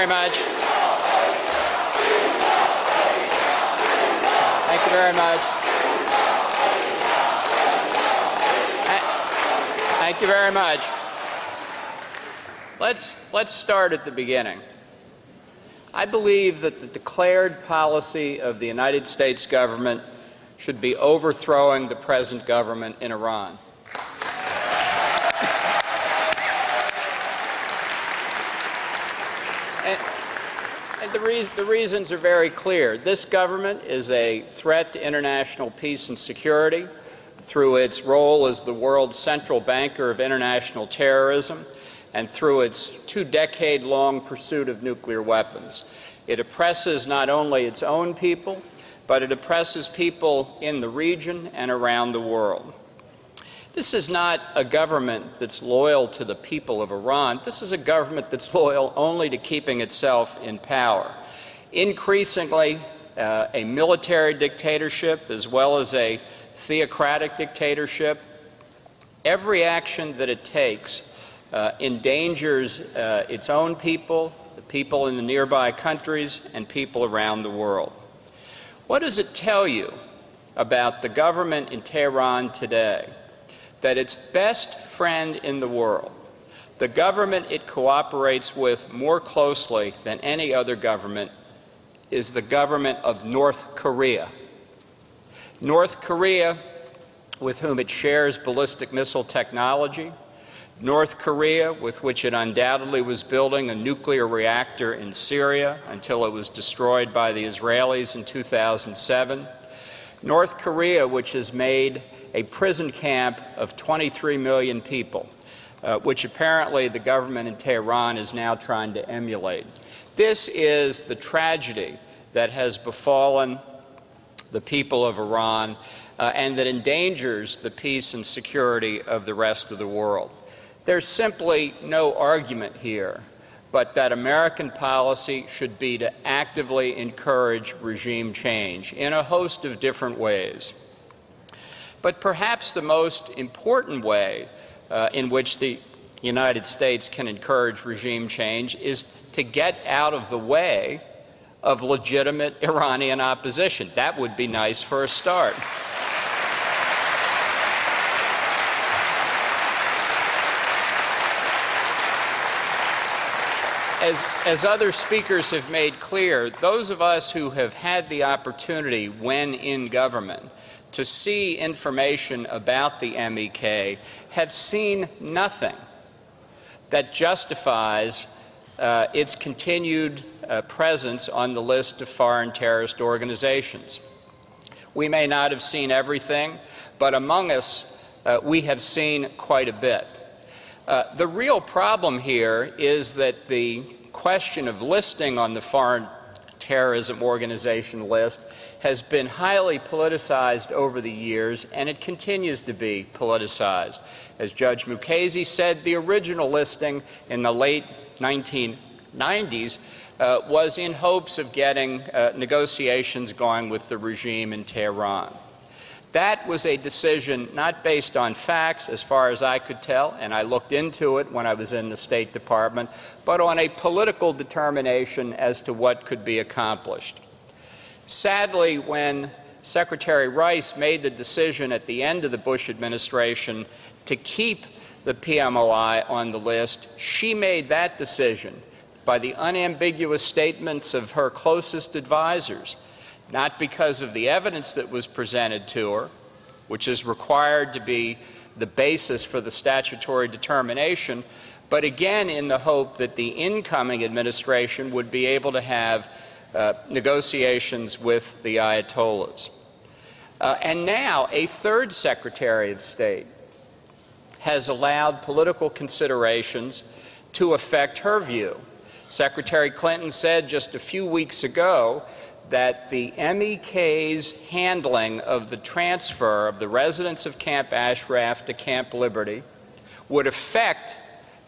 very much. Thank you very much. Thank you very much. Let's start at the beginning. I believe that the declared policy of the United States government should be overthrowing the present government in Iran. And the reasons are very clear. This government is a threat to international peace and security through its role as the world's central banker of international terrorism and through its two-decade-long pursuit of nuclear weapons. It oppresses not only its own people, but it oppresses people in the region and around the world. This is not a government that's loyal to the people of Iran. This is a government that's loyal only to keeping itself in power. Increasingly, a military dictatorship as well as a theocratic dictatorship. Every action that it takes endangers its own people, the people in the nearby countries, and people around the world. What does it tell you about the government in Tehran today? That its best friend in the world, the government it cooperates with more closely than any other government, is the government of North Korea. North Korea, with whom it shares ballistic missile technology, North Korea, with which it undoubtedly was building a nuclear reactor in Syria until it was destroyed by the Israelis in 2007, North Korea, which has made a prison camp of 23 million people, which apparently the government in Tehran is now trying to emulate. This is the tragedy that has befallen the people of Iran and that endangers the peace and security of the rest of the world. There's simply no argument here but that American policy should be to actively encourage regime change in a host of different ways. But perhaps the most important way in which the United States can encourage regime change is to get out of the way of legitimate Iranian opposition. That would be nice for a start. As other speakers have made clear, those of us who have had the opportunity when in government to see information about the MEK have seen nothing that justifies its continued presence on the list of foreign terrorist organizations. We may not have seen everything, but among us, we have seen quite a bit. The real problem here is that the question of listing on the foreign terrorism organization list has been highly politicized over the years, and it continues to be politicized. As Judge Mukasey said, the original listing in the late 1990s was in hopes of getting negotiations going with the regime in Tehran. That was a decision not based on facts, as far as I could tell, and I looked into it when I was in the State Department, but on a political determination as to what could be accomplished. Sadly, when Secretary Rice made the decision at the end of the Bush administration to keep the PMOI on the list, she made that decision by the unambiguous statements of her closest advisors, not because of the evidence that was presented to her, which is required to be the basis for the statutory determination, but again in the hope that the incoming administration would be able to have negotiations with the Ayatollahs. And now a third Secretary of State has allowed political considerations to affect her view. Secretary Clinton said just a few weeks ago that the MEK's handling of the transfer of the residents of Camp Ashraf to Camp Liberty would affect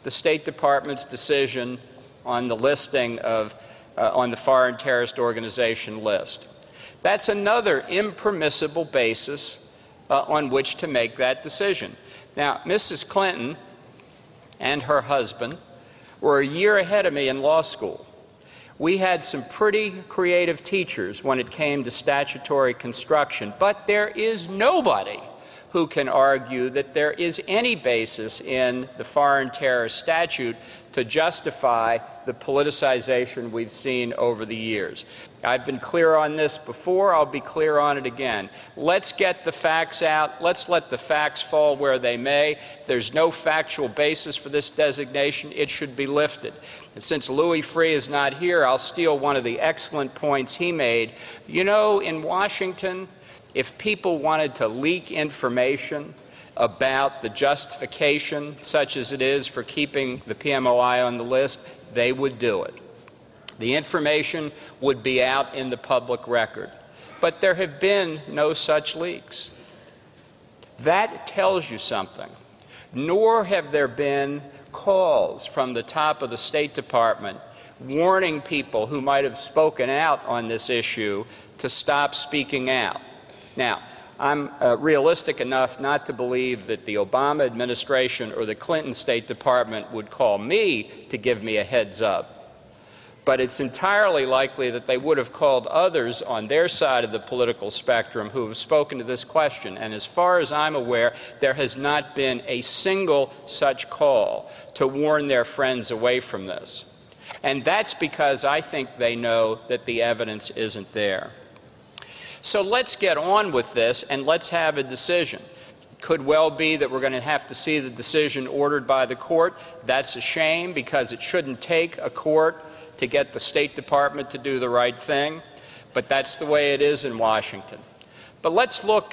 the State Department's decision on the listing of on the foreign terrorist organization list. That's another impermissible basis on which to make that decision. Now, Mrs. Clinton and her husband were a year ahead of me in law school. We had some pretty creative teachers when it came to statutory construction, but there is nobody who can argue that there is any basis in the foreign terrorist statute to justify the politicization we've seen over the years. I've been clear on this before. I'll be clear on it again. Let's get the facts out. Let's let the facts fall where they may. If there's no factual basis for this designation, it should be lifted. And since Louis Freeh is not here, I'll steal one of the excellent points he made. You know, in Washington, if people wanted to leak information about the justification, such as it is for keeping the PMOI on the list, they would do it. The information would be out in the public record. But there have been no such leaks. That tells you something. Nor have there been calls from the top of the State Department warning people who might have spoken out on this issue to stop speaking out. Now, I'm realistic enough not to believe that the Obama administration or the Clinton State Department would call me to give me a heads up. But it's entirely likely that they would have called others on their side of the political spectrum who have spoken to this question. And as far as I'm aware, there has not been a single such call to warn their friends away from this. And that's because I think they know that the evidence isn't there. So let's get on with this and let's have a decision. It could well be that we're going to have to see the decision ordered by the court. That's a shame because it shouldn't take a court to get the State Department to do the right thing, but that's the way it is in Washington. But let's look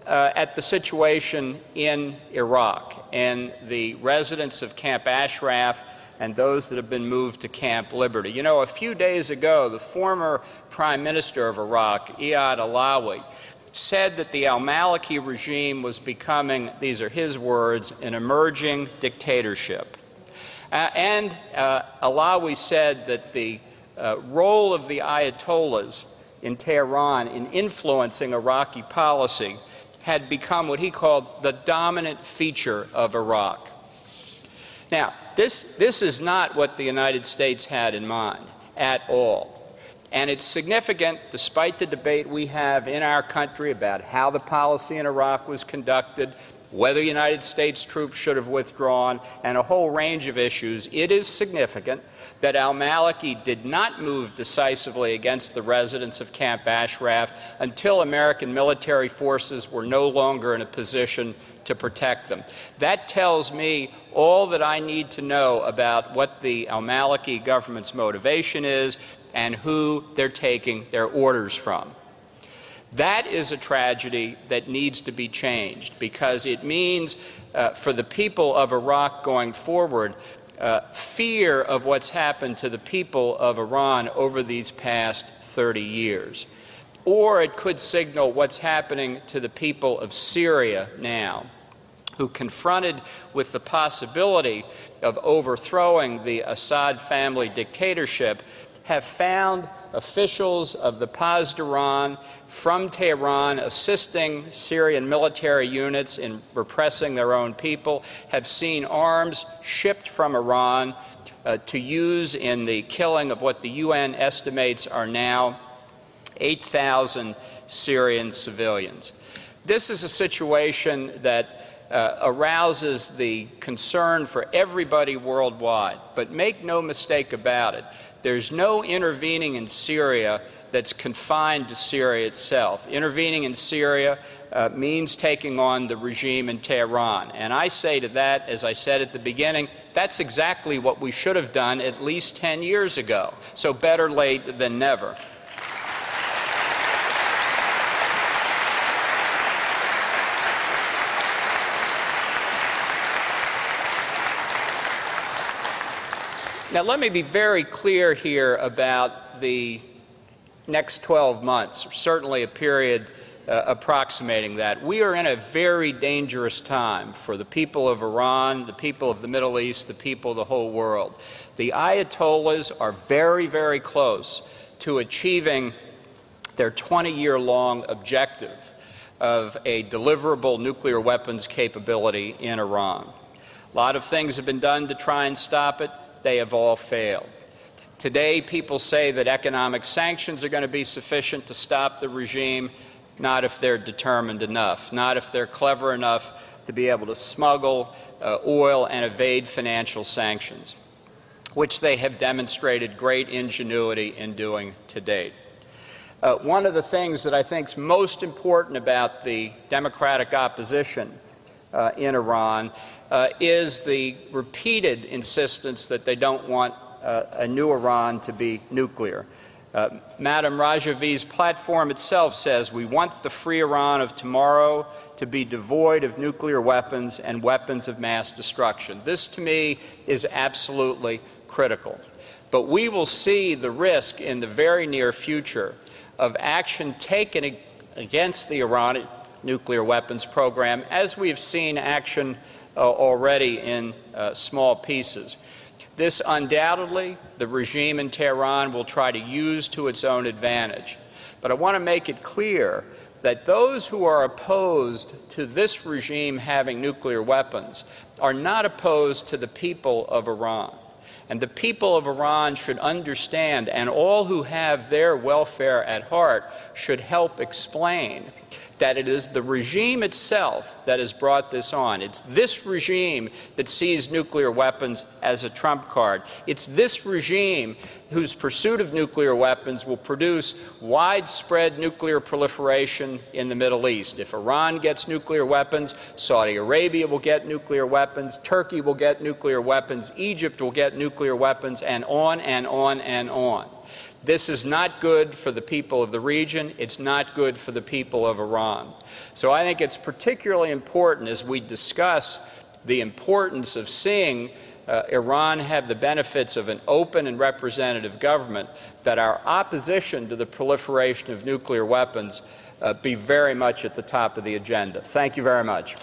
at the situation in Iraq and the residents of Camp Ashraf and those that have been moved to Camp Liberty. You know, a few days ago, the former Prime Minister of Iraq, Iyad Allawi, said that the al-Maliki regime was becoming, these are his words, an emerging dictatorship. And Allawi said that the role of the Ayatollahs in Tehran in influencing Iraqi policy had become what he called the dominant feature of Iraq. Now, this is not what the United States had in mind at all. And it's significant, despite the debate we have in our country about how the policy in Iraq was conducted, whether United States troops should have withdrawn, and a whole range of issues, it is significant that al-Maliki did not move decisively against the residents of Camp Ashraf until American military forces were no longer in a position to protect them. That tells me all that I need to know about what the al-Maliki government's motivation is and who they're taking their orders from. That is a tragedy that needs to be changed because it means for the people of Iraq going forward, fear of what's happened to the people of Iran over these past 30 years. Or it could signal what's happening to the people of Syria now, who, confronted with the possibility of overthrowing the Assad family dictatorship, have found officials of the Pasdaran from Tehran assisting Syrian military units in repressing their own people, have seen arms shipped from Iran to use in the killing of what the UN estimates are now 8,000 Syrian civilians. This is a situation that arouses the concern for everybody worldwide. But make no mistake about it, there's no intervening in Syria that's confined to Syria itself. Intervening in Syria means taking on the regime in Tehran. And I say to that, as I said at the beginning, that's exactly what we should have done at least 10 years ago. So better late than never. Now, let me be very clear here about the next 12 months, or certainly a period approximating that. We are in a very dangerous time for the people of Iran, the people of the Middle East, the people of the whole world. The Ayatollahs are very, very close to achieving their 20-year-long objective of a deliverable nuclear weapons capability in Iran. A lot of things have been done to try and stop it. They have all failed. Today, people say that economic sanctions are going to be sufficient to stop the regime. Not if they're determined enough, not if they're clever enough to be able to smuggle oil and evade financial sanctions, which they have demonstrated great ingenuity in doing to date. One of the things that I think is most important about the democratic opposition in Iran is the repeated insistence that they don't want a new Iran to be nuclear. Maryam Rajavi's platform itself says we want the free Iran of tomorrow to be devoid of nuclear weapons and weapons of mass destruction. This, to me, is absolutely critical. But we will see the risk in the very near future of action taken against the Iranian nuclear weapons program, as we've seen action already in small pieces. This undoubtedly the regime in Tehran will try to use to its own advantage. But I want to make it clear that those who are opposed to this regime having nuclear weapons are not opposed to the people of Iran. And the people of Iran should understand, and all who have their welfare at heart should help explain, that it is the regime itself that has brought this on. It's this regime that sees nuclear weapons as a trump card. It's this regime whose pursuit of nuclear weapons will produce widespread nuclear proliferation in the Middle East. If Iran gets nuclear weapons, Saudi Arabia will get nuclear weapons, Turkey will get nuclear weapons, Egypt will get nuclear weapons, and on and on and on. This is not good for the people of the region. It's not good for the people of Iran. So I think it's particularly important as we discuss the importance of seeing Iran have the benefits of an open and representative government, that our opposition to the proliferation of nuclear weapons be very much at the top of the agenda. Thank you very much.